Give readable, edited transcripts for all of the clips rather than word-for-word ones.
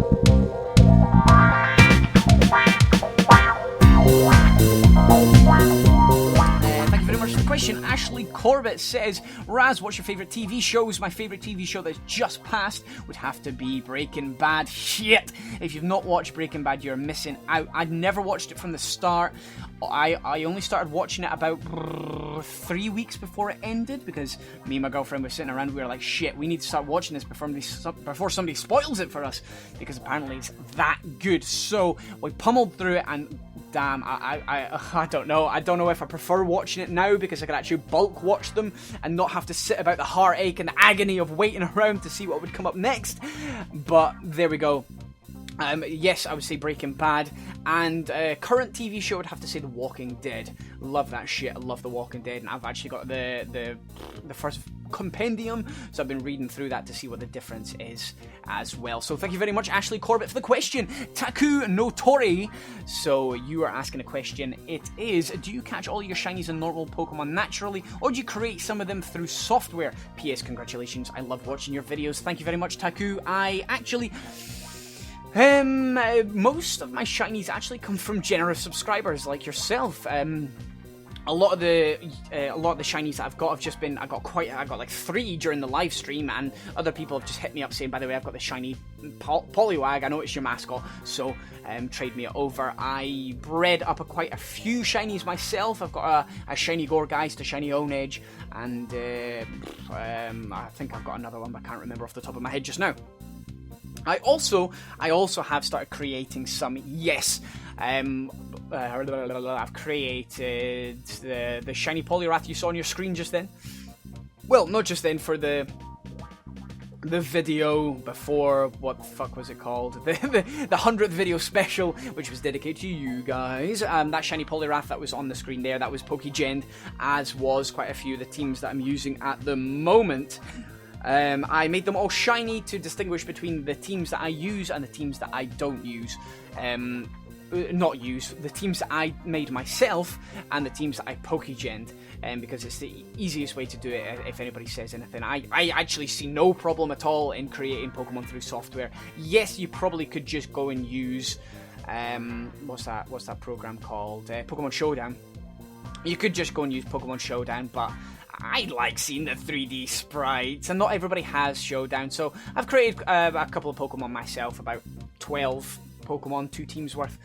Thank you very much for the question. Ashley Corbett says, Raz, what's your favourite TV shows? My favourite TV show that's just passed would have to be Breaking Bad. Shit! If you've not watched Breaking Bad, you're missing out. I'd never watched it from the start. I only started watching it about 3 weeks before it ended, because me and my girlfriend were sitting around, we were like, shit, we need to start watching this before somebody spoils it for us, because apparently it's that good. So we pummeled through it, and damn, I don't know. I don't know if I prefer watching it now, because I can actually bulk watch them and not have to sit about the heartache and the agony of waiting around to see what would come up next. But there we go. Yes, I would say Breaking Bad, and current TV show, I'd have to say The Walking Dead. Love that shit. I love The Walking Dead, and I've actually got the first compendium, so I've been reading through that to see what the difference is as well. So thank you very much, Ashley Corbett, for the question. Taku Notori, so you are asking a question. It is, do you catch all your shinies and normal Pokemon naturally, or do you create some of them through software? P.S. Congratulations, I love watching your videos. Thank you very much, Taku. I actually... most of my shinies actually come from generous subscribers like yourself. A lot of the shinies that I've got have just been, I got like 3 during the live stream, and other people have just hit me up saying, by the way, I've got the shiny Poliwag, I know it's your mascot, so trade me it over. I bred up quite a few shinies myself. I've got a shiny Gorgeist, a shiny Onedge, and I think I've got another one, but I can't remember off the top of my head just now. I also have started creating some, yes, I've created the shiny Poliwrath you saw on your screen just then. Well, not just then, for the video before, what the fuck was it called? The 100th video special, which was dedicated to you guys. That shiny Poliwrath that was on the screen there, that was Pokegened, as was quite a few of the teams that I'm using at the moment. I made them all shiny to distinguish between the teams that I use and the teams that I don't use. The teams that I made myself and the teams that I Pokegened, because it's the easiest way to do it. If anybody says anything, I actually see no problem at all in creating Pokemon through software. Yes, you probably could just go and use what's that program called? Pokemon Showdown. You could just go and use Pokemon Showdown, but I like seeing the 3D sprites, and not everybody has Showdown, so I've created a couple of Pokemon myself, about 12 Pokemon, 2 teams worth,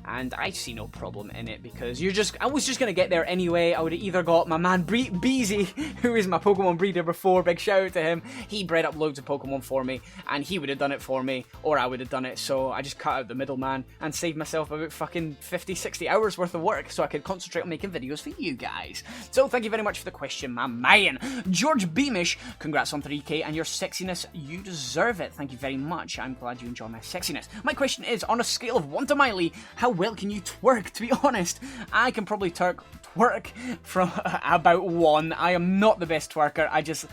and I see no problem in it, because I was just going to get there anyway. I would have either got my man Beezy, who is my Pokemon breeder before, big shout out to him, he bred up loads of Pokemon for me, and he would have done it for me, or I would have done it, so I just cut out the middleman, and saved myself about fucking 50-60 hours worth of work, so I could concentrate on making videos for you guys. So thank you very much for the question, my man. George Beamish, congrats on 3K, and your sexiness, you deserve it. Thank you very much, I'm glad you enjoy my sexiness. My question is, on a scale of 1 to Miley, how well can you twerk? To be honest, I can probably twerk from about 1. I am not the best twerker, I just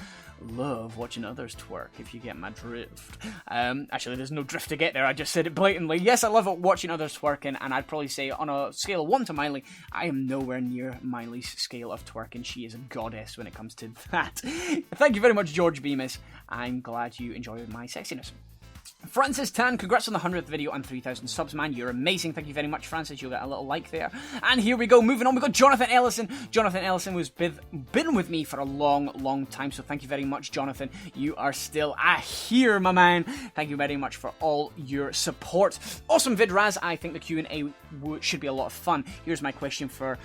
love watching others twerk, if you get my drift. Actually, there's no drift to get there, I just said it blatantly. Yes, I love watching others twerking, and I'd probably say on a scale of 1 to Miley, I am nowhere near Miley's scale of twerking. She is a goddess when it comes to that. Thank you very much, George Bemis. I'm glad you enjoyed my sexiness. Francis Tan, congrats on the 100th video and 3,000 subs, man. You're amazing. Thank you very much, Francis. You'll get a little like there. And here we go. Moving on, we've got Jonathan Ellison. Jonathan Ellison was been with me for a long time, so thank you very much, Jonathan. You are still here, my man. Thank you very much for all your support. Awesome vid, Raz. I think the Q&A should be a lot of fun. Here's my question for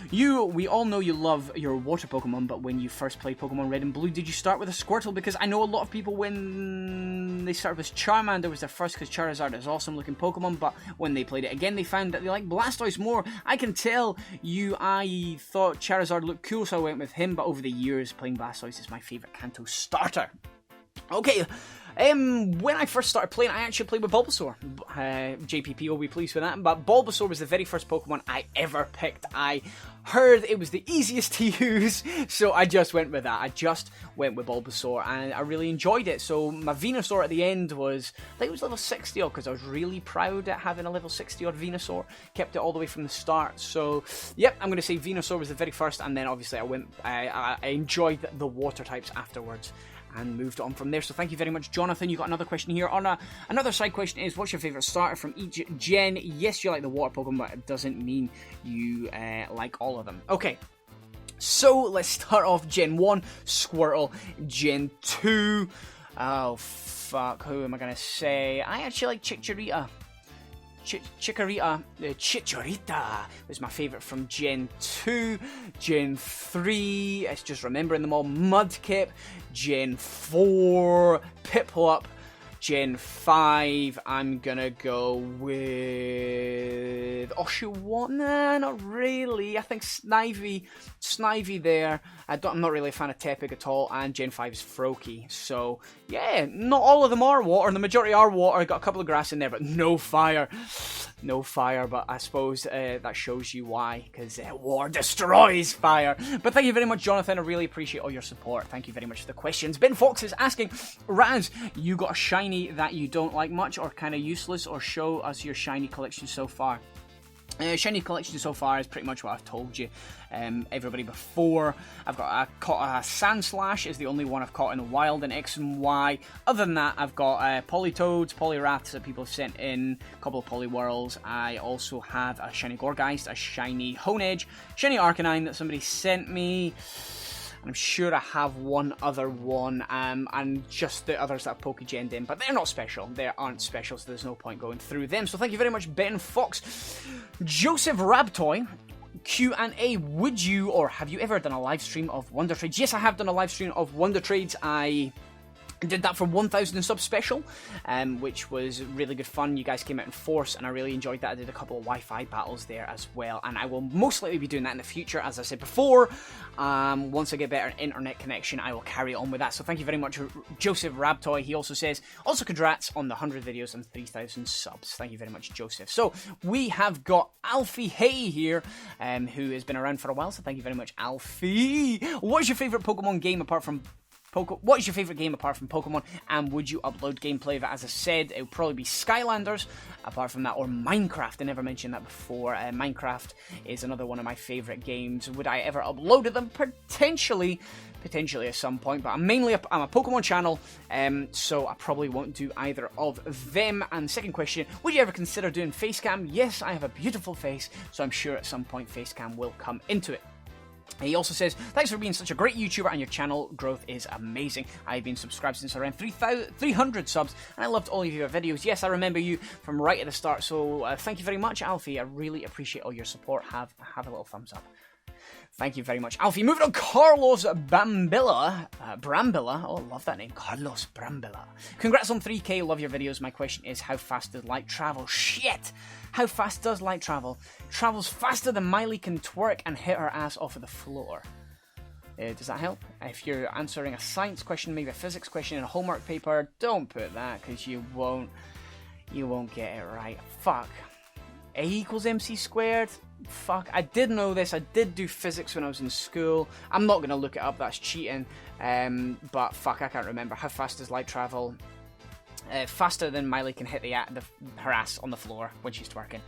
you. We all know you love your water Pokemon, but when you first played Pokemon Red and Blue, did you start with a Squirtle? Because I know a lot of people, when they started with Charmander, was their first, because Charizard is awesome looking Pokemon, but when they played it again, they found that they like Blastoise more. I can tell you, I thought Charizard looked cool, so I went with him, but over the years, playing Blastoise is my favourite Kanto starter. Okay, when I first started playing, I actually played with Bulbasaur. JPP will be pleased with that, but Bulbasaur was the very first Pokemon I ever picked. I heard it was the easiest to use, so I just went with that. I just went with Bulbasaur, and I really enjoyed it. So my Venusaur at the end was, I think it was level 60 odd, because I was really proud at having a level 60 odd Venusaur. Kept it all the way from the start. So, yep, I'm going to say Venusaur was the very first, and then obviously I enjoyed the water types afterwards and moved on from there. So thank you very much, Jonathan. You got another question here. Another side question is, what's your favourite starter from each gen? Yes, you like the water Pokemon, but it doesn't mean you like all of them. Okay. So, let's start off Gen 1, Squirtle. Gen 2, oh, fuck, who am I going to say? I actually like Chicharita. Chicharita was my favourite from Gen 2. Gen 3, it's just remembering them all. Mudkip. Gen 4, Piplup. Gen 5, I'm gonna go with Oshawott. Nah, not really. I think Snivy there. I'm not really a fan of Tepig at all. And Gen 5 is Froakie. So, yeah, not all of them are water. The majority are water. Got a couple of grass in there, but no fire. No fire, but I suppose that shows you why, because water destroys fire. But thank you very much, Jonathan. I really appreciate all your support. Thank you very much for the questions. Ben Fox is asking, Raz, you got a shiny that you don't like much or kind of useless, or show us your shiny collection so far? Shiny collection so far is pretty much what I've told you, everybody before. I've caught a Sandslash, is the only one I've caught in the wild in X and Y. Other than that, I've got Politoads, Poliwraths that people have sent in, a couple of Poliwhirls. I also have a shiny Gorgeist, a shiny Honedge, shiny Arcanine that somebody sent me. I'm sure I have one other one, and just the others that I've Pokegened in, but they're not special. They aren't special, so there's no point going through them. So thank you very much, Ben Fox. Joseph Rabtoy, Q&A, would you or have you ever done a live stream of Wonder Trades? Yes, I have done a live stream of Wonder Trades. I did that for 1,000 sub special, which was really good fun. You guys came out in force, and I really enjoyed that. I did a couple of Wi-Fi battles there as well, and I will most likely be doing that in the future, as I said before. Once I get better internet connection, I will carry on with that. So thank you very much, Joseph Rabtoy. He also says, also congrats on the 100 videos and 3,000 subs. Thank you very much, Joseph. So we have got Alfie Hay here, who has been around for a while, so thank you very much, Alfie. What's your favourite Pokemon game apart from What is your favourite game apart from Pokemon, and would you upload gameplay of it? As I said, it would probably be Skylanders, apart from that, or Minecraft. I never mentioned that before. Minecraft is another one of my favourite games. Would I ever upload them? Potentially at some point, but I'm a Pokemon channel, so I probably won't do either of them. And second question, would you ever consider doing Facecam? Yes, I have a beautiful face, so I'm sure at some point Facecam will come into it. He also says, thanks for being such a great YouTuber, and your channel growth is amazing. I've been subscribed since around 300 subs, and I loved all of your videos. Yes, I remember you from right at the start, so thank you very much, Alfie. I really appreciate all your support. Have a little thumbs up. Thank you very much, Alfie. Moving on, Carlos Brambilla. Oh, I love that name, Carlos Brambilla. Congrats on 3K. Love your videos. My question is, how fast does light travel? Shit! How fast does light travel? Travels faster than Miley can twerk and hit her ass off of the floor. Does that help? If you're answering a science question, maybe a physics question in a homework paper, don't put that, because you won't get it right. Fuck. A equals MC squared? Fuck, I did know this. I did do physics when I was in school. I'm not going to look it up, that's cheating. But fuck, I can't remember. How fast does light travel? Faster than Miley can hit her ass on the floor when she's twerking.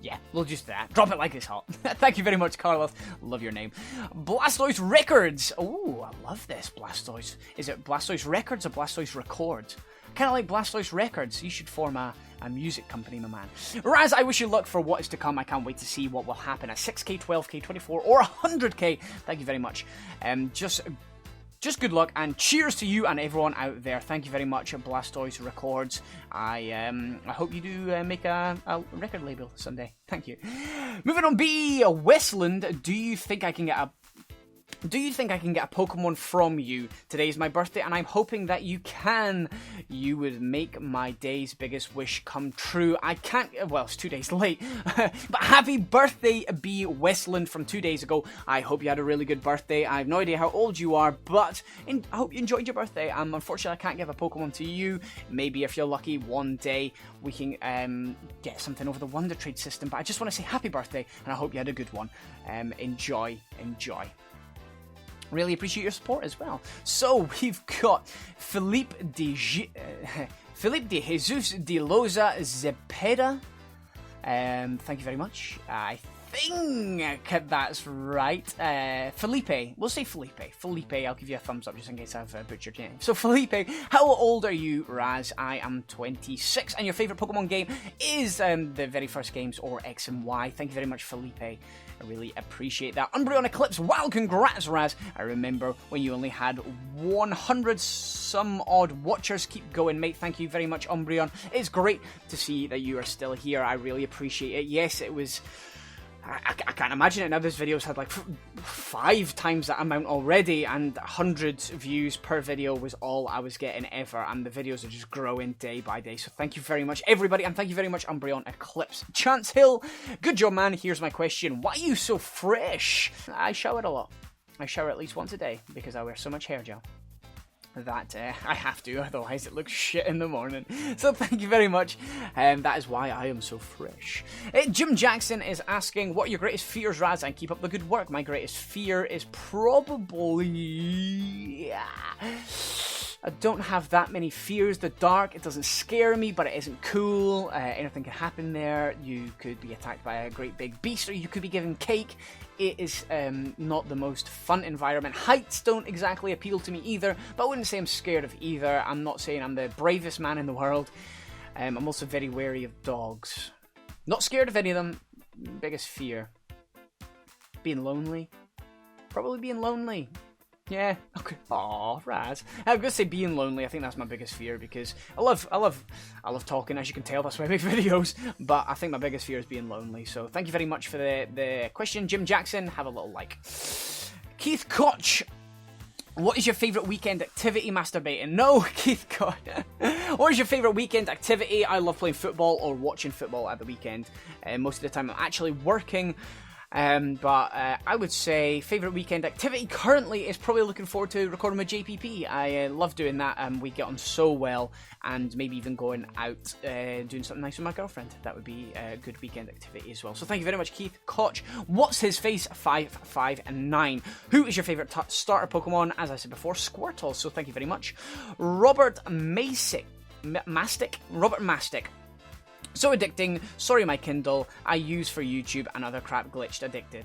Yeah, we'll just do that. Drop it like it's hot. Thank you very much, Carlos. Love your name. Blastoise Records. Oh, I love this. Blastoise. Is it Blastoise Records or Blastoise Records? Kind of like Blastoise Records. You should form a music company, my man. Raz, I wish you luck for what is to come. I can't wait to see what will happen at 6k, 12k, 24, or 100k. Thank you very much. Just good luck, and cheers to you and everyone out there. Thank you very much, Blastoise Records. I hope you do make a record label someday. Thank you. Moving on, B. Westland. Do you think I can get a Pokemon from you? Today is my birthday, and I'm hoping that you can. You would make my day's biggest wish come true. I can't, well, it's 2 days late, but happy birthday, B. Westland, from 2 days ago. I hope you had a really good birthday. I have no idea how old you are, but I hope you enjoyed your birthday. Unfortunately, I can't give a Pokemon to you. Maybe if you're lucky, one day we can get something over the Wonder Trade system, but I just want to say happy birthday, and I hope you had a good one. Enjoy. Really appreciate your support as well. So we've got Felipe de Jesus de Loza Zepeda. Thank you very much. I think that's right. Felipe. We'll say Felipe. Felipe, I'll give you a thumbs up just in case I've butchered your name. So Felipe, how old are you, Raz? I am 26, and your favourite Pokemon game is the very first games or X and Y. Thank you very much, Felipe. I really appreciate that. Umbreon Eclipse, wow, congrats, Raz. I remember when you only had 100 some odd watchers. Keep going, mate. Thank you very much, Umbreon. It's great to see that you are still here. I really appreciate it. Yes, it was... I can't imagine it now. This video's had like 5 times that amount already, and 100 views per video was all I was getting ever, and the videos are just growing day by day. So thank you very much, everybody, and thank you very much, Umbreon Eclipse. Chance Hill, good job, man. Here's my question. Why are you so fresh? I shower a lot. I shower at least once a day because I wear so much hair gel that I have to, otherwise it looks shit in the morning. So thank you very much, that is why I am so fresh. Jim Jackson is asking, what are your greatest fears, Raz, and keep up the good work. My greatest fear is probably... I don't have that many fears. The dark, it doesn't scare me, but it isn't cool. Anything can happen there. You could be attacked by a great big beast, or you could be given cake. It is not the most fun environment. Heights don't exactly appeal to me either, but I wouldn't say I'm scared of either. I'm not saying I'm the bravest man in the world. I'm also very wary of dogs. Not scared of any of them. Biggest fear. Being lonely. Probably being lonely. Yeah, okay. Aw, Raz. I'm gonna say being lonely. I think that's my biggest fear because I love talking, as you can tell. That's why I make videos. But I think my biggest fear is being lonely. So thank you very much for the question, Jim Jackson. Have a little like. Keith Koch. What is your favourite weekend activity? Masturbating. No, Keith Koch. What is your favourite weekend activity? I love playing football or watching football at the weekend. Most of the time I'm actually working. But I would say favourite weekend activity currently is probably looking forward to recording with JPP. I love doing that, and we get on so well, and maybe even going out doing something nice with my girlfriend. That would be a good weekend activity as well. So thank you very much, Keith Koch. What's his face? 559. Who is your favourite starter Pokemon? As I said before, Squirtle. So thank you very much. Robert Mastic. Robert Mastic. So addicting, sorry my Kindle, I use for YouTube and other crap glitched addicted.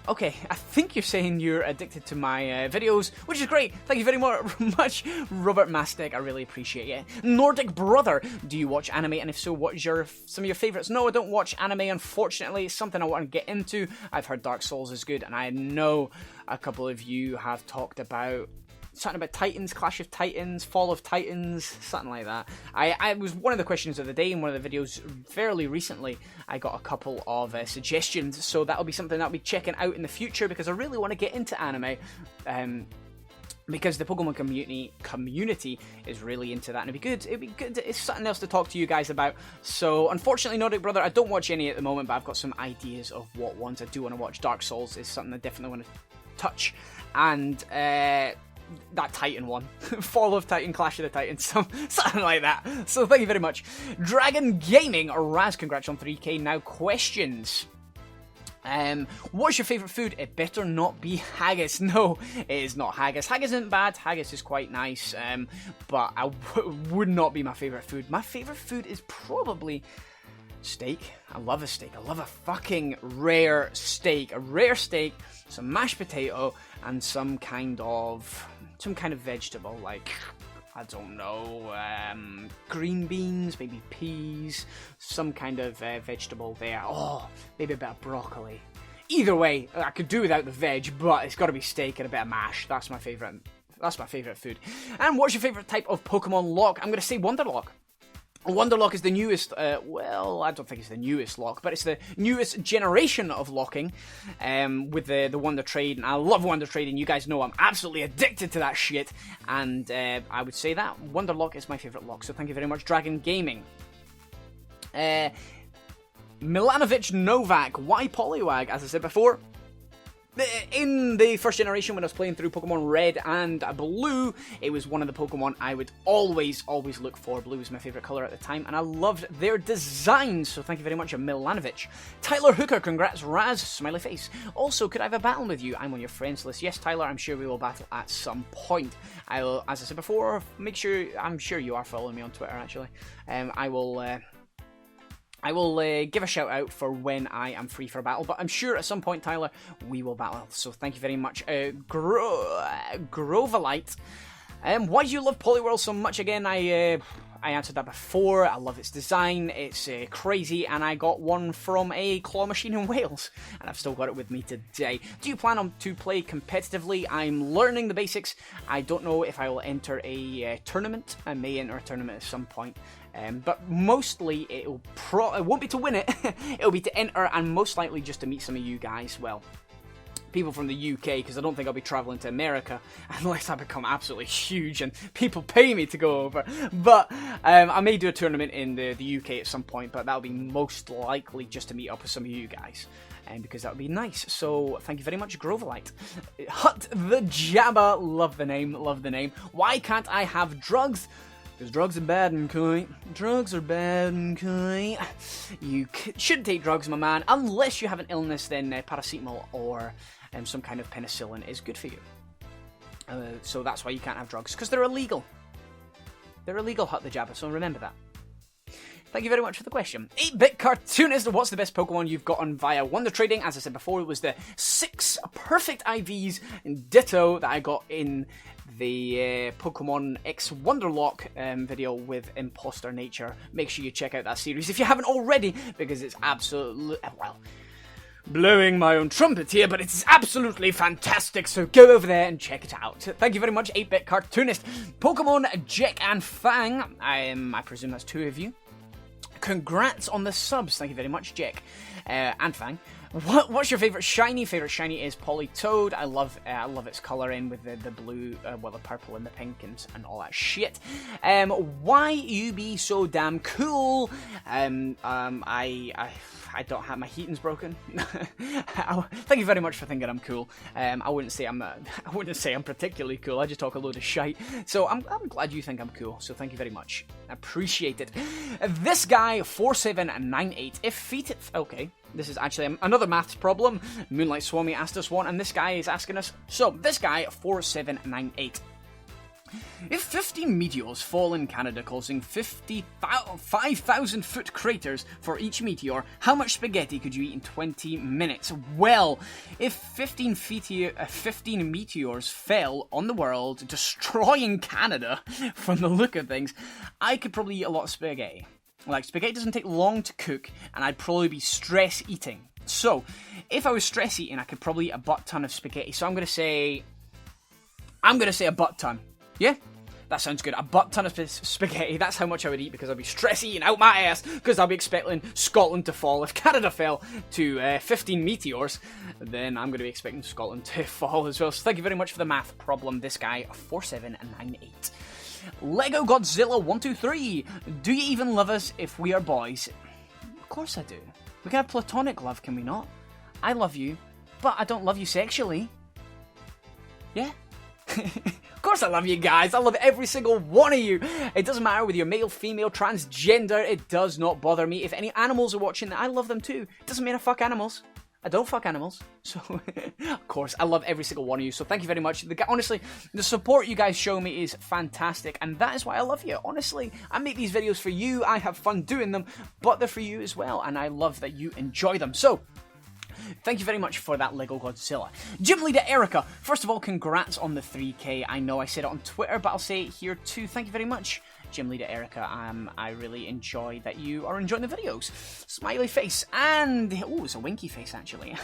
Okay, I think you're saying you're addicted to my videos, which is great. Thank you very much, Robert Mastic. I really appreciate it. Nordic Brother, do you watch anime? And if so, what's some of your favourites? No, I don't watch anime, unfortunately. It's something I want to get into. I've heard Dark Souls is good, and I know a couple of you have talked about something about Titans, Clash of Titans, Fall of Titans, something like that. I was one of the questions of the day in one of the videos fairly recently. I got a couple of suggestions, so that'll be something that I'll be checking out in the future because I really want to get into anime. Because the Pokemon community is really into that, and it'd be good. It's something else to talk to you guys about. So, unfortunately, Nordic Brother, I don't watch any at the moment, but I've got some ideas of what ones I do want to watch. Dark Souls is something I definitely want to touch, and that Titan one. Fall of Titan, Clash of the Titans, something like that. So thank you very much. Dragon Gaming, or Raz, congrats on 3K. Now questions. What's your favourite food? It better not be haggis. No, it is not haggis. Haggis isn't bad. Haggis is quite nice, but would not be my favourite food. My favourite food is probably steak. I love a steak. I love a fucking rare steak. A rare steak, some mashed potato, and some kind of vegetable, like, I don't know, green beans, maybe peas, some kind of vegetable there. Oh, maybe a bit of broccoli. Either way, I could do without the veg, but it's got to be steak and a bit of mash. That's my favourite. That's my favourite food. And what's your favourite type of Pokemon lock? I'm going to say Wonderlock. Wonderlock is the newest, well, I don't think it's the newest lock, but it's the newest generation of locking, with the Wonder Trade, and I love Wonder Trade, and you guys know I'm absolutely addicted to that shit, and I would say that Wonderlock is my favourite lock, so thank you very much, Dragon Gaming. Milanovic Novak, why Poliwag? As I said before, in the first generation when I was playing through Pokemon Red and Blue, it was one of the Pokemon I would always look for. Blue was my favourite colour at the time, and I loved their designs, so thank you very much, Milanovic. Tyler Hooker, congrats, Raz, smiley face. Also, could I have a battle with you? I'm on your friends list. Yes, Tyler, I'm sure we will battle at some point. I'll, as I said before, I'm sure you are following me on Twitter, actually. I will I will give a shout out for when I am free for a battle, but I'm sure at some point, Tyler, we will battle. So thank you very much, Grovelite. Why do you love Poliwhirl so much? Again, I answered that before. I love its design. It's crazy, and I got one from a claw machine in Wales, and I've still got it with me today. Do you plan to play competitively? I'm learning the basics. I don't know if I will enter a tournament. I may enter a tournament at some point. But mostly it won't be to win it. It'll be to enter, and most likely just to meet some of you guys. Well, people from the UK, because I don't think I'll be traveling to America unless I become absolutely huge and people pay me to go over. But I may do a tournament in the UK at some point, but that'll be most likely just to meet up with some of you guys. Because that would be nice. So thank you very much, Grovelite. Hut the Jabba, love the name, love the name. Why can't I have drugs? Because drugs are bad, okay? Drugs are bad, okay? You shouldn't take drugs, my man. Unless you have an illness, then paracetamol or some kind of penicillin is good for you. So that's why you can't have drugs, because they're illegal. They're illegal, Hut the Jabba, so remember that. Thank you very much for the question. 8-Bit Cartoonist, what's the best Pokemon you've gotten via Wonder Trading? As I said before, it was the 6 perfect IVs and Ditto that I got in the Pokemon X Wonderlock video with Imposter Nature. Make sure you check out that series if you haven't already, because it's absolutely, well, blowing my own trumpet here, but it's absolutely fantastic, so go over there and check it out. Thank you very much, 8-Bit Cartoonist. Pokemon Jack and Fang, I presume that's 2 of you. Congrats on the subs. Thank you very much, Jack and Fang. What's your favourite shiny? Favourite shiny is Politoed. I love its colouring with the blue, well, the purple and the pink and all that shit. Why you be so damn cool? I don't have, my heating's broken. Thank you very much for thinking I'm cool. I wouldn't say I'm particularly cool. I just talk a load of shite. So I'm glad you think I'm cool. So thank you very much. I appreciate it. This guy 4798. If feet, okay. This is actually another maths problem. Moonlight Swami asked us one, and this guy is asking us. So this guy 4798. If 15 meteors fall in Canada causing 5,000-foot craters for each meteor, how much spaghetti could you eat in 20 minutes? Well, if 15 meteors fell on the world, destroying Canada, from the look of things, I could probably eat a lot of spaghetti. Like, spaghetti doesn't take long to cook, and I'd probably be stress eating. So, if I was stress eating, I could probably eat a butt ton of spaghetti. So I'm gonna say a butt ton. Yeah? That sounds good. A butt ton of spaghetti. That's how much I would eat, because I'd be stress eating out my ass, because I'll be expecting Scotland to fall. If Canada fell to 15 meteors, then I'm going to be expecting Scotland to fall as well. So thank you very much for the math problem, this guy 4798. Lego Godzilla 123. Do you even love us if we are boys? Of course I do. We can have platonic love, can we not? I love you, but I don't love you sexually. Yeah? Of course I love you guys. I love every single one of you. It doesn't matter whether you're male, female, transgender. It does not bother me. If any animals are watching, I love them too. It doesn't mean I fuck animals. I don't fuck animals. So, of course, I love every single one of you. So thank you very much. Honestly, the support you guys show me is fantastic. And that is why I love you. Honestly, I make these videos for you. I have fun doing them. But they're for you as well. And I love that you enjoy them. So, thank you very much for that, Lego Godzilla. Gym Leader Erica, first of all, congrats on the 3K. I know I said it on Twitter, but I'll say it here too. Thank you very much, Gym Leader Erica. I really enjoy that you are enjoying the videos. Smiley face, and oh, it's a winky face actually.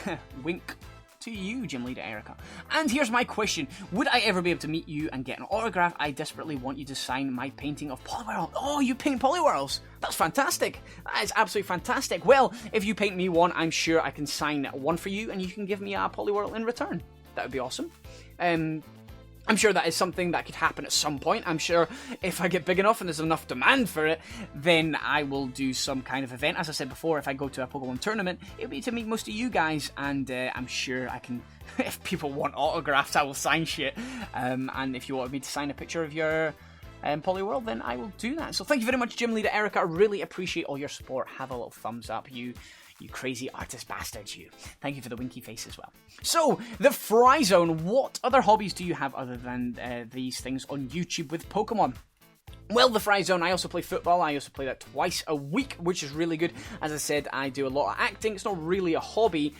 Wink to you, Gym Leader Erica. And here's my question. Would I ever be able to meet you and get an autograph? I desperately want you to sign my painting of Poliwhirl. Oh, you paint Poliwhirls. That's fantastic. That is absolutely fantastic. Well, if you paint me one, I'm sure I can sign one for you and you can give me a Poliwhirl in return. That would be awesome. I'm sure that is something that could happen at some point. I'm sure if I get big enough and there's enough demand for it, then I will do some kind of event. As I said before, if I go to a Pokemon tournament, it'll be to meet most of you guys, and I'm sure I can, if people want autographs, I will sign shit. And if you want me to sign a picture of your Poliwhirl, then I will do that. So thank you very much, Gym Leader Erica. I really appreciate all your support. Have a little thumbs up, you crazy artist bastards, you. Thank you for the winky face as well. So, the Fry Zone. What other hobbies do you have other than these things on YouTube with Pokemon? Well, the Fry Zone, I also play football. I also play that twice a week, which is really good. As I said, I do a lot of acting. It's not really a hobby.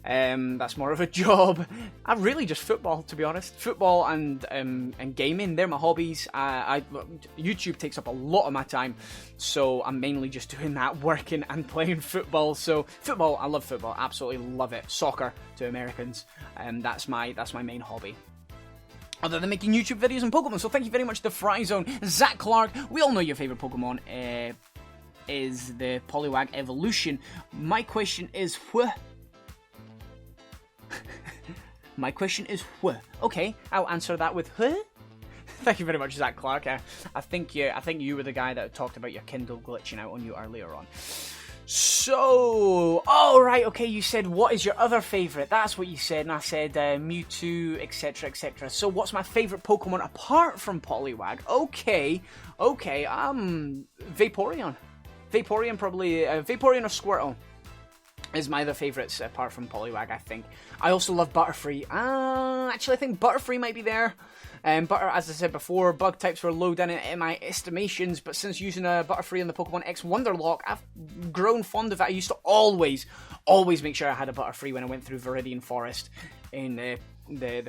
That's more of a job. I'm really just football, to be honest. Football and gaming, they're my hobbies. YouTube takes up a lot of my time, so I'm mainly just doing that, working and playing football. So football, I love football, absolutely love it. Soccer to Americans, that's my main hobby, other than making YouTube videos on Pokemon. So thank you very much, The Fry Zone. Zach Clark, we all know your favourite Pokemon is the Poliwag Evolution. My question is, My question is, Okay, I'll answer that with, Thank you very much, Zach Clark. I think you were the guy that talked about your Kindle glitching out on you earlier on. So, right, okay, you said, what is your other favourite? That's what you said, and I said Mewtwo, etc, etc. So what's my favourite Pokemon apart from Poliwag? Okay, Vaporeon. Vaporeon probably, Vaporeon or Squirtle is my other favourites apart from Poliwag, I think. I also love Butterfree. Actually, I think Butterfree might be there. Butter, as I said before, bug types were low down in my estimations, but since using a Butterfree in the Pokemon X Wonderlock, I've grown fond of it. I used to always make sure I had a Butterfree when I went through Viridian Forest in the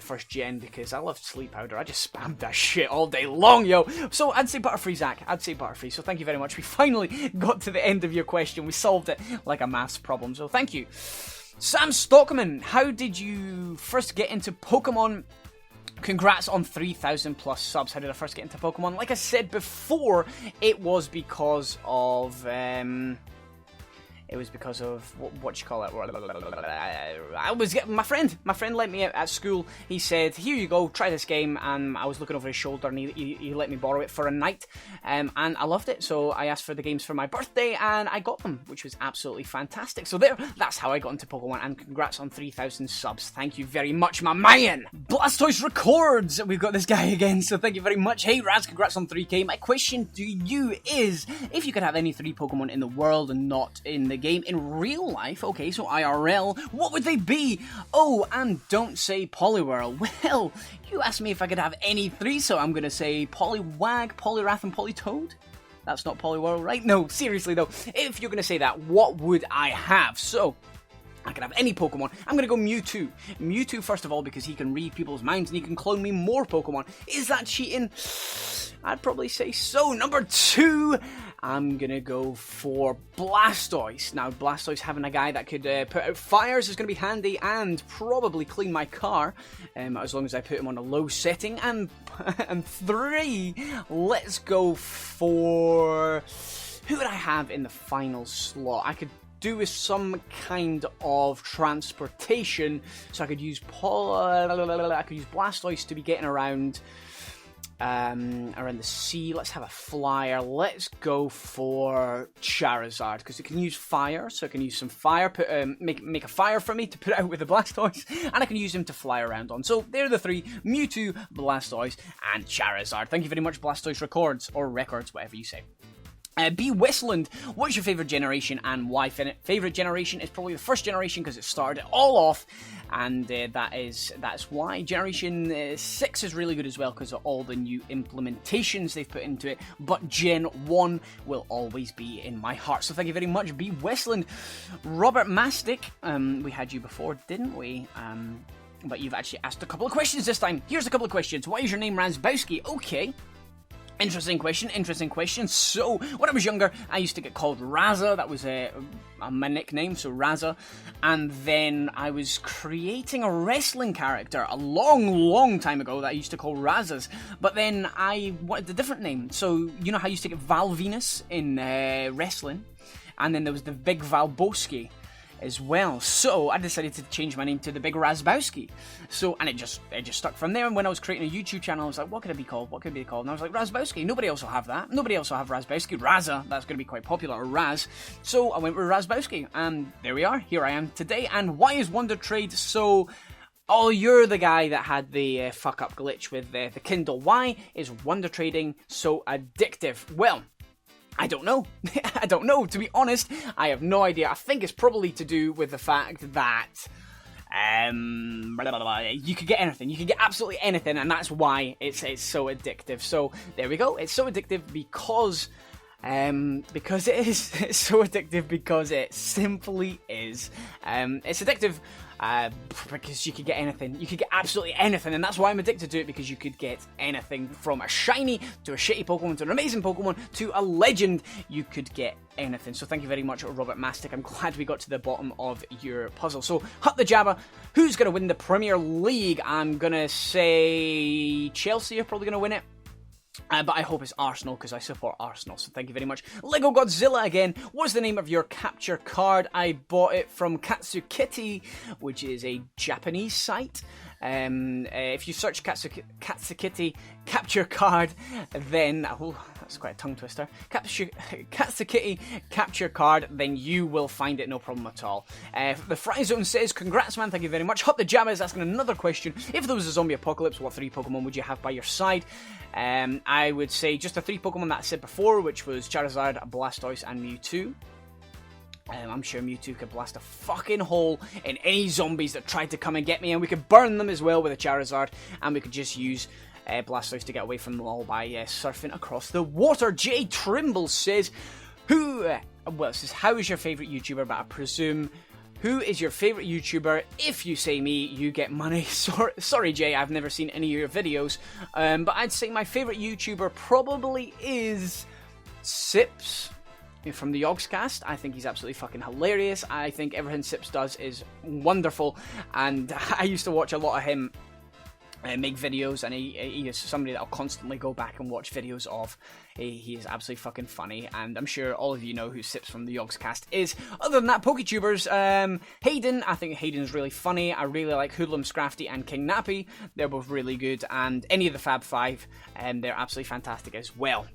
first gen, because I loved Sleep Powder. I just spammed that shit all day long, yo. So I'd say Butterfree, Zach. I'd say Butterfree. So thank you very much. We finally got to the end of your question. We solved it like a maths problem. So thank you. Sam Stockman, how did you first get into Pokemon? Congrats on 3,000 plus subs. How did I first get into Pokemon? Like I said before, it was because of what you call it. I was getting my friend let me out at school. He said, "Here you go, try this game." And I was looking over his shoulder, and he let me borrow it for a night, and I loved it. So I asked for the games for my birthday, and I got them, which was absolutely fantastic. So that's how I got into Pokemon. And congrats on 3,000 subs. Thank you very much, my man. Blastoise Records. We've got this guy again. So thank you very much. Hey Raz, congrats on 3K. My question to you is, if you could have any 3 Pokemon in the world and not in the game, in real life, okay, so IRL, what would they be? Oh, and don't say Poliwhirl. Well, you asked me if I could have any 3, so I'm gonna say Poliwag, Poliwrath, and Politoed. That's not Poliwhirl, right? No, seriously though, if you're gonna say that, what would I have? So, I can have any Pokemon. I'm going to go Mewtwo. Mewtwo, first of all, because he can read people's minds and he can clone me more Pokemon. Is that cheating? I'd probably say so. Number 2, I'm going to go for Blastoise. Now, Blastoise having a guy that could put out fires is going to be handy, and probably clean my car, as long as I put him on a low setting. And 3, let's go for... Who would I have in the final slot? I could do with some kind of transportation, so I could use Blastoise to be getting around the sea. Let's have a flyer. Let's go for Charizard, because it can use fire, so I can use some fire, make a fire for me to put out with the Blastoise, and I can use him to fly around on. So there are the 3: Mewtwo, Blastoise, and Charizard. Thank you very much, Blastoise Records, or Records, whatever you say. B. Westland, what's your favourite generation and why? Favourite generation is probably the first generation, because it started it all off, and that's why. Generation 6 is really good as well, because of all the new implementations they've put into it, but Gen 1 will always be in my heart. So thank you very much, B. Westland. Robert Mastic, we had you before, didn't we? But you've actually asked a couple of questions this time. Here's a couple of questions. Why is your name Razzbowski? Okay. Interesting question. So, when I was younger, I used to get called Razza. That was my nickname, so Razza. And then I was creating a wrestling character a long time ago that I used to call Razzas. But then I wanted a different name. So, you know how I used to get Val Venus in wrestling? And then there was the Big Valboski as well. So I decided to change my name to the Big Razzbowski. So, and it just stuck from there. And when I was creating a YouTube channel, I was like, what could it be called? What could it be called? And I was like, Razzbowski. Nobody else will have that. Nobody else will have Razzbowski. Razza, that's going to be quite popular, or Raz. So I went with Razzbowski, and there we are. Here I am today. And why is Wonder Trade so... Oh, you're the guy that had the fuck-up glitch with the Kindle. Why is Wonder Trading so addictive? Well, I don't know. I don't know, to be honest. I have no idea. I think it's probably to do with the fact that Blah, blah, blah. You could get anything. You could get absolutely anything, and that's why it's so addictive. So there we go. It's so addictive because it is. It's so addictive because it simply is. It's addictive because you could get anything. You could get absolutely anything, and that's why I'm addicted to it, because you could get anything from a shiny to a shitty Pokemon to an amazing Pokemon to a legend. You could get anything. So thank you very much, Robert Mastic. I'm glad we got to the bottom of your puzzle. So, Hut the Jabba, who's going to win the Premier League? I'm going to say Chelsea are probably going to win it. But I hope it's Arsenal, because I support Arsenal, so thank you very much. Lego Godzilla again, what's the name of your capture card? I bought it from Katsukitty, which is a Japanese site. If you search Katsukitty capture card, then... Oh, that's quite a tongue twister. Katsukitty capture card, then you will find it, no problem at all. The Fry Zone says, congrats man, thank you very much. Hut the Jabba is asking another question. If there was a zombie apocalypse, what 3 Pokemon would you have by your side? I would say just the 3 Pokemon that I said before, which was Charizard, Blastoise, and Mewtwo. I'm sure Mewtwo could blast a fucking hole in any zombies that tried to come and get me, and we could burn them as well with a Charizard, and we could just use Blastoise to get away from them all by surfing across the water. Jay Trimble says, it says, how is your favourite YouTuber? But I presume, who is your favourite YouTuber? If you say me, you get money. Sorry, Jay, I've never seen any of your videos. But I'd say my favourite YouTuber probably is Sips from the Yogscast. I think he's absolutely fucking hilarious. I think everything Sips does is wonderful. And I used to watch a lot of him make videos, and he is somebody that I'll constantly go back and watch videos of. He is absolutely fucking funny, and I'm sure all of you know who Sips from the Yogscast is. Other than that, PokeTubers, Hayden, I think Hayden's really funny. I really like HoodlumScrafty and KingNappy. They're both really good, and any of the Fab Five, they're absolutely fantastic as well.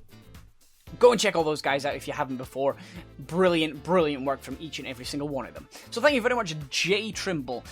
Go and check all those guys out if you haven't before. Brilliant, brilliant work from each and every single one of them. So thank you very much, Jay Trimble.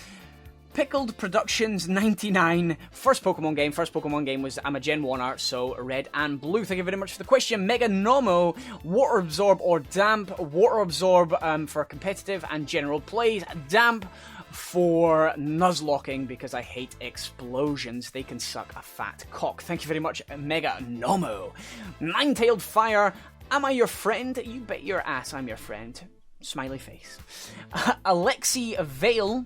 Pickled Productions 99, first Pokemon game was, I'm a Gen 1er, so red and blue. Thank you very much for the question. Mega Nomo, Water Absorb or Damp? Water Absorb for competitive and general plays. Damp for Nuzlocking, because I hate explosions. They can suck a fat cock. Thank you very much, Mega Nomo. Nine-Tailed Fire, am I your friend? You bet your ass I'm your friend. Smiley face. Alexi Vale,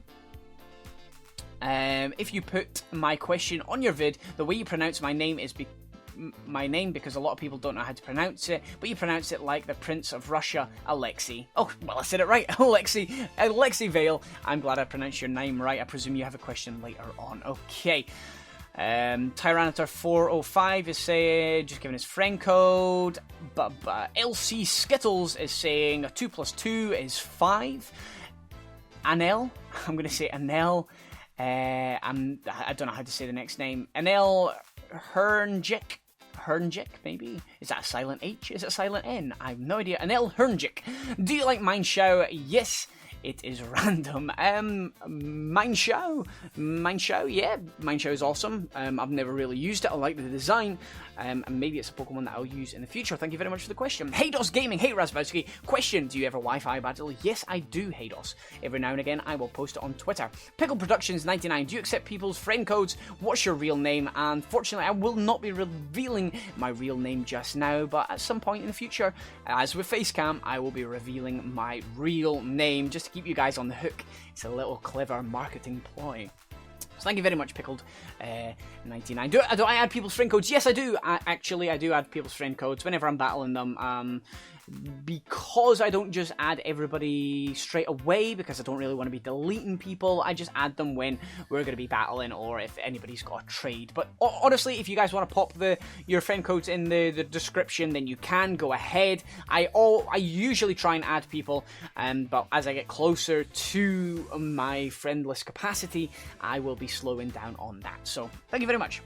if you put my question on your vid, the way you pronounce my name is my name, because a lot of people don't know how to pronounce it, but you pronounce it like the Prince of Russia, Alexei. Oh, well, I said it right. Alexi Vale. I'm glad I pronounced your name right. I presume you have a question later on. Okay. Tyranitar 405 is saying, just giving his friend code. But LC Skittles is saying 2 + 2 is 5. Anel, I'm going to say Anel. I don't know how to say the next name. Anel Hernjik, maybe? Is that a silent H? Is it a silent N? I have no idea. Anel Hernjik. Do you like Mineshow? Yes, it is random. Mineshow, yeah. Mineshow is awesome. I've never really used it. I like the design. And maybe it's a Pokemon that I'll use in the future. Thank you very much for the question. Haydos Gaming, hey Razzbowski. Question, do you ever Wi-Fi battle? Yes, I do, Haydos. Every now and again, I will post it on Twitter. Pickle Productions 99, do you accept people's friend codes? What's your real name? And fortunately, I will not be revealing my real name just now, but at some point in the future, as with Facecam, I will be revealing my real name, just to keep you guys on the hook. It's a little clever marketing ploy. So thank you very much, Pickled 99. Do I add people's friend codes? Yes, I do. Actually, I do add people's friend codes whenever I'm battling them. Because I don't just add everybody straight away, because I don't really want to be deleting people. I just add them when we're going to be battling, or if anybody's got a trade. But honestly, if you guys want to pop your friend codes in the description, then you can go ahead. I usually try and add people, but as I get closer to my friendless capacity, I will be slowing down on that. So thank you very much.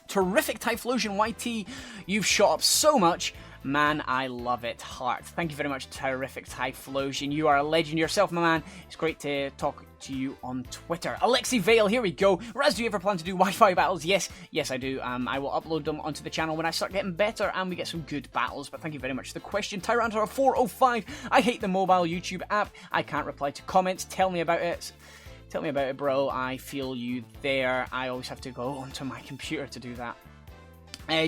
Terrific Typhlosion YT, you've shot up so much. Man, I love it. Heart. Thank you very much, Terrific Typhlosion. You are a legend yourself, my man. It's great to talk to you on Twitter. Alexi Vale, here we go. Raz, do you ever plan to do Wi-Fi battles? Yes, I do. I will upload them onto the channel when I start getting better and we get some good battles. But thank you very much for the question. Tyranitar 405, I hate the mobile YouTube app. I can't reply to comments. Tell me about it. Tell me about it, bro. I feel you there. I always have to go onto my computer to do that.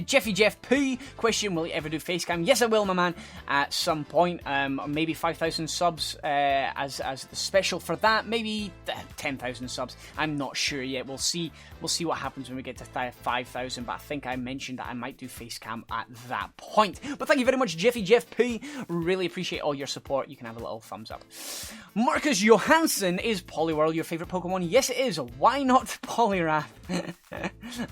Jeffy Jeff P. Question, will you ever do facecam? Yes, I will, my man, at some point. Maybe 5,000 subs as the special for that. Maybe 10,000 subs. I'm not sure yet. We'll see what happens when we get to 5,000. But I think I mentioned that I might do facecam at that point. But thank you very much, Jeffy Jeff P. Really appreciate all your support. You can have a little thumbs up. Marcus Johansson, is Poliwhirl your favourite Pokemon? Yes, it is. Why not Poliwrath?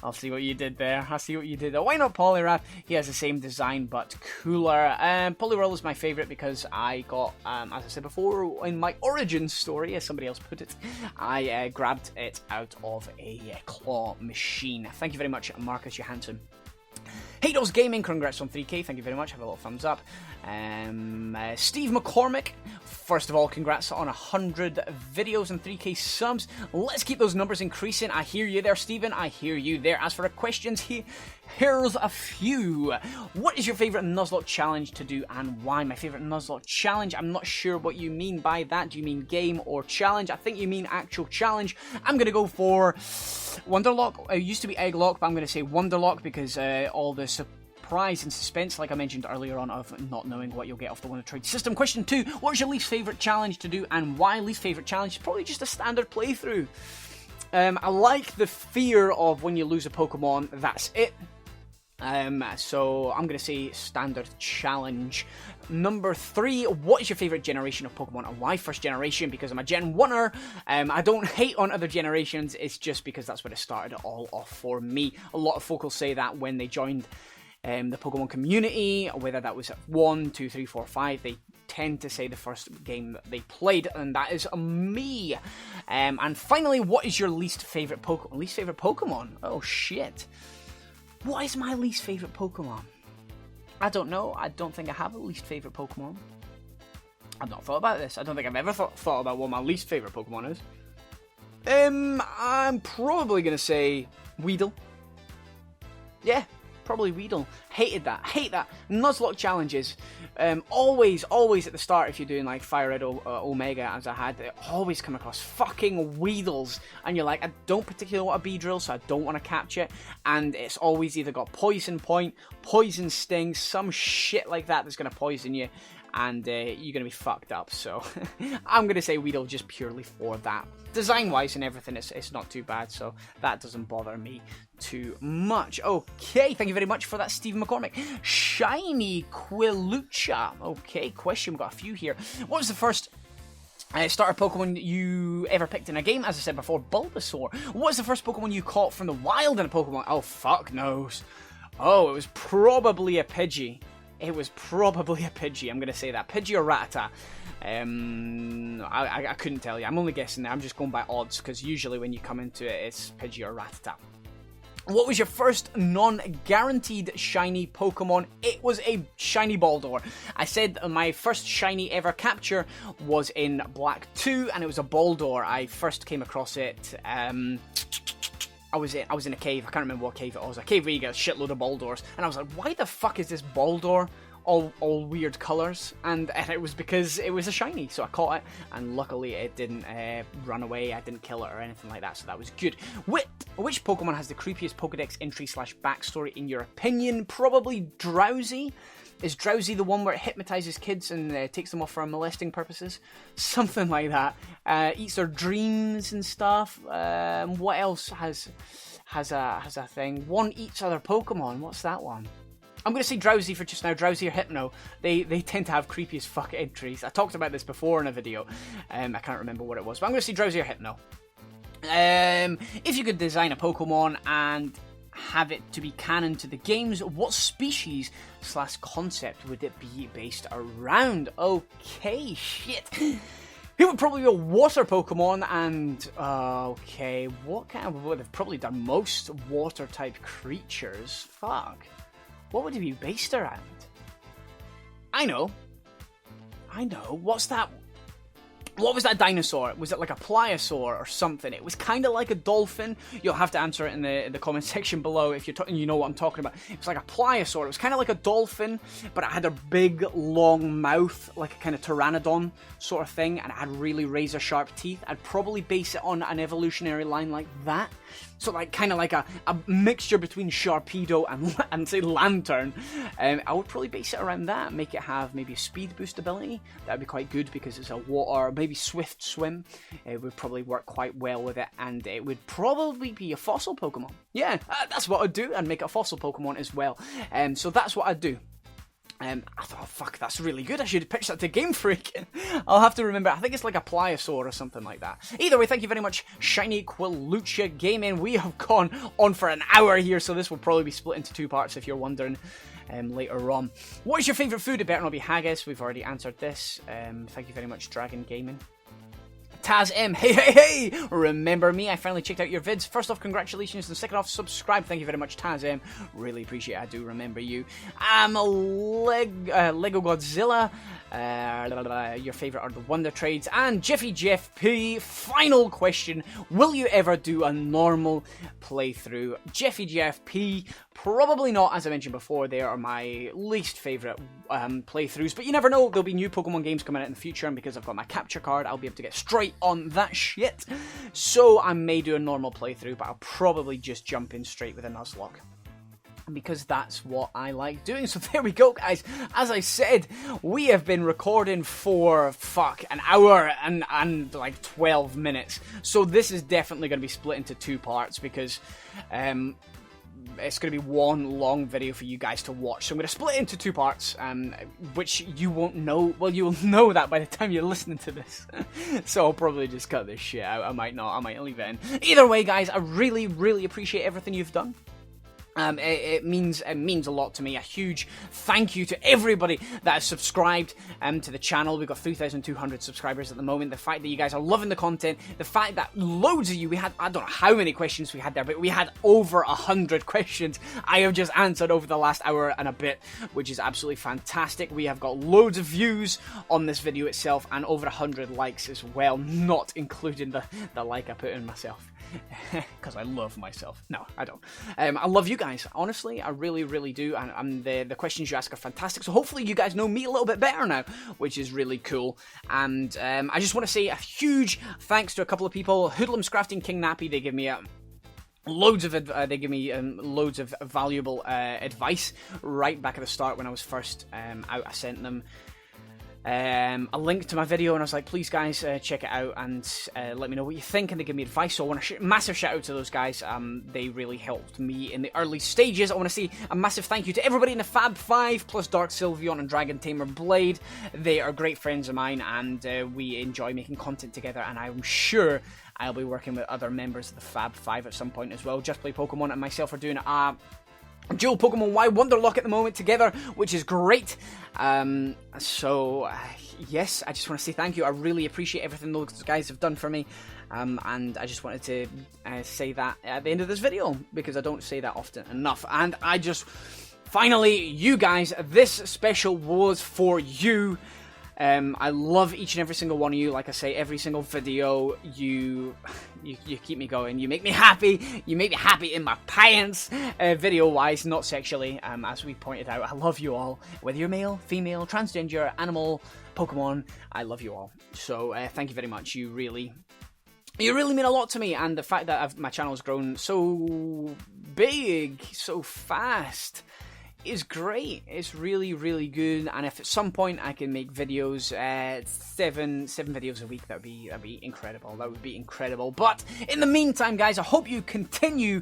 I'll see what you did there. I see what you did there. Why not Poliwrath? He has the same design but cooler. Poliwhirl is my favourite because I got, as I said before, in my origin story, as somebody else put it, I grabbed it out of a claw machine. Thank you very much, Marcus Johansson. Hados Gaming, congrats on 3K, thank you very much, have a little thumbs up. Steve McCormick, first of all, congrats on 100 videos and 3K subs. Let's keep those numbers increasing. I hear you there, Stephen, I hear you there. As for the questions, here's a few. What is your favourite Nuzlocke challenge to do and why? My favourite Nuzlocke challenge, I'm not sure what you mean by that. Do you mean game or challenge? I think you mean actual challenge. I'm going to go for Wonderlock. It used to be Egglock, but I'm going to say Wonderlock because all the surprise and suspense, like I mentioned earlier on, of not knowing what you'll get off the Wonder Trade system. Question 2, what is your least favourite challenge to do and why? Least favourite challenge, probably just a standard playthrough. I like the fear of when you lose a Pokemon, that's it. So I'm going to say standard challenge. Number 3, what is your favourite generation of Pokemon and why first generation? Because I'm a Gen 1er. I don't hate on other generations, it's just because that's where it started it all off for me. A lot of folk will say that when they joined the Pokemon community, whether that was at 1, 2, 3, 4, 5, they tend to say the first game that they played, and that is me. And finally, what is your least favourite Pokemon? Least favourite Pokemon? Oh shit. What is my least favourite Pokemon? I don't know. I don't think I have a least favourite Pokemon. I've not thought about this. I don't think I've ever thought about what my least favourite Pokemon is. I'm probably going to say Weedle. Yeah, probably Weedle. Hated that. Hate that. Nuzlocke challenges. Always at the start, if you're doing like Fire Red Omega, as I had, they always come across fucking Weedles. And you're like, I don't particularly want a Beedrill, so I don't want to catch it. And it's always either got Poison Point, Poison Sting, some shit like that that's going to poison you. And you're going to be fucked up. So I'm going to say Weedle just purely for that. Design-wise and everything, it's not too bad. So that doesn't bother me too much. Okay, thank you very much for that, Stephen McCormick. Shiny Quilucha. Okay, question, we've got a few here. What was the first starter Pokemon you ever picked in a game? As I said before, Bulbasaur. What was the first Pokemon you caught from the wild in a Pokemon? Oh, fuck knows. Oh, it was probably a Pidgey. It was probably a Pidgey, I'm going to say that. Pidgey or Rattata. I couldn't tell you. I'm only guessing there. I'm just going by odds, because usually when you come into it, it's Pidgey or Rattata. What was your first non-guaranteed shiny Pokemon? It was a shiny Baldor. I said my first shiny ever capture was in Black 2, and it was a Baldor. I first came across it... I was in a cave. I can't remember what cave it was. A cave where you get a shitload of Baldors. And I was like, why the fuck is this Baldor all weird colours? And it was because it was a shiny. So I caught it. And luckily it didn't run away. I didn't kill it or anything like that. So that was good. Which Pokemon has the creepiest Pokedex entry / backstory in your opinion? Probably Drowsy. Is Drowsy the one where it hypnotizes kids and takes them off for molesting purposes? Something like that. Eats their dreams and stuff. What else has a thing? One eats other Pokemon. What's that one? I'm going to say Drowsy for just now. Drowsy or Hypno. They tend to have creepy as fuck entries. I talked about this before in a video. I can't remember what it was. But I'm going to say Drowsy or Hypno. If you could design a Pokemon and have it to be canon to the games, what species / concept would it be based around? Okay, shit. It would probably be a water Pokemon, and okay, what kind of... They've probably done most water type creatures. Fuck. What would it be based around? I know. What's that? What was that dinosaur? Was it like a pliosaur or something? It was kind of like a dolphin. You'll have to answer it in the comment section below if you know what I'm talking about. It was like a pliosaur. It was kind of like a dolphin, but it had a big, long mouth, like a kind of pteranodon sort of thing, and it had really razor-sharp teeth. I'd probably base it on an evolutionary line like that. So like kind of like a mixture between Sharpedo and say Lantern. I would probably base it around that. Make it have maybe a speed boost ability. That would be quite good because it's a water, maybe swift swim. It would probably work quite well with it, and it would probably be a fossil Pokemon. Yeah, that's what I'd do, and make a fossil Pokemon as well. So that's what I'd do. I thought, oh, fuck, that's really good. I should have pitched that to Game Freak. I'll have to remember. I think it's like a pliosaur or something like that. Either way, thank you very much, Shiny Quilucha Gaming. We have gone on for an hour here, so this will probably be split into 2 parts if you're wondering later on. What is your favourite food? It better not be haggis. We've already answered this. Thank you very much, Dragon Gaming. Taz M, hey, remember me? I finally checked out your vids. First off, congratulations, and second off, subscribe. Thank you very much, Taz M. Really appreciate it. I do remember you. I'm Lego Godzilla. Your favourite are the Wonder Trades. And Jeffy Jeff P. Final question. Will you ever do a normal playthrough? Jeffy Jeff P. Probably not. As I mentioned before, they are my least favourite playthroughs. But you never know. There'll be new Pokemon games coming out in the future. And because I've got my capture card, I'll be able to get straight on that shit. So I may do a normal playthrough, but I'll probably just jump in straight with a Nuzlocke, because that's what I like doing. So there we go, guys. As I said, we have been recording for, an hour and like 12 minutes. So this is definitely going to be split into 2 parts, because it's going to be one long video for you guys to watch. So I'm going to split it into 2 parts, which you won't know. Well, you will know that by the time you're listening to this. So I'll probably just cut this shit out. I might not. I might leave it in. Either way, guys, I really, really appreciate everything you've done. It means a lot to me. A huge thank you to everybody that has subscribed to the channel. We've got 3,200 subscribers at the moment. The fact that you guys are loving the content, the fact that loads of you, we had, I don't know how many questions we had there, but we had over 100 questions I have just answered over the last hour and a bit, which is absolutely fantastic. We have got loads of views on this video itself and over 100 likes as well, not including the like I put in myself. Because I love myself. No, I don't. I love you guys. Honestly, I really, really do. And the questions you ask are fantastic. So hopefully you guys know me a little bit better now, which is really cool. And I just want to say a huge thanks to a couple of people. HoodlumScrafty and KingNappy. They give me loads of valuable advice right back at the start when I was first out. I sent them a link to my video, and I was like, please guys, check it out and let me know what you think, and they give me advice. So I want to massive shout out to those guys. They really helped me in the early stages. I want to say a massive thank you to everybody in the Fab 5 plus DarkSylveon and DragonTamerBlayde. They are great friends of mine, and we enjoy making content together, and I'm sure I'll be working with other members of the Fab 5 at some point as well. JustPlayPokemon and myself are doing dual Pokemon Y Wonderlock at the moment together, which is great. Yes, I just want to say thank you. I really appreciate everything those guys have done for me, and I just wanted to say that at the end of this video, because I don't say that often enough. And I just, finally, you guys, this special was for you. I love each and every single one of you. Like I say, every single video, you keep me going. You make me happy. You make me happy in my pants, video-wise, not sexually, as we pointed out. I love you all. Whether you're male, female, transgender, animal, Pokemon, I love you all. So, thank you very much. You really mean a lot to me, and the fact that my channel has grown so big, so fast, is great. It's really, really good. And if at some point I can make videos, 7 videos a week, that'd be incredible. That would be incredible. But in the meantime, guys, I hope you continue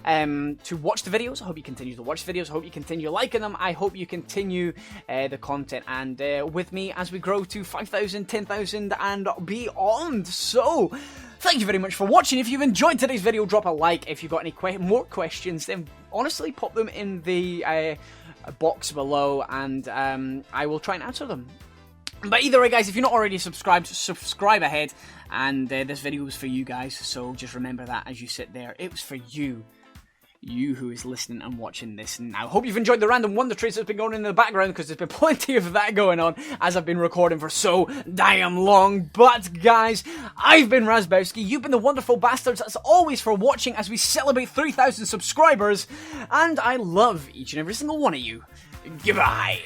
to watch the videos. I hope you continue to watch videos. I hope you continue liking them. I hope you continue the content and with me as we grow to 5,000, 10,000 and beyond. So thank you very much for watching. If you've enjoyed today's video, drop a like. If you've got any more questions, then honestly pop them in the box below, and I will try and answer them. But either way, guys, if you're not already subscribed, subscribe ahead. And this video was for you guys, so just remember that as you sit there. It was for you. you who is listening and watching this now. Hope you've enjoyed the random wonder traits that's been going on in the background, because there's been plenty of that going on as I've been recording for so damn long. But guys, I've been Razzbowski, you've been the wonderful bastards as always for watching as we celebrate 3,000 subscribers, and I love each and every single one of you. Goodbye.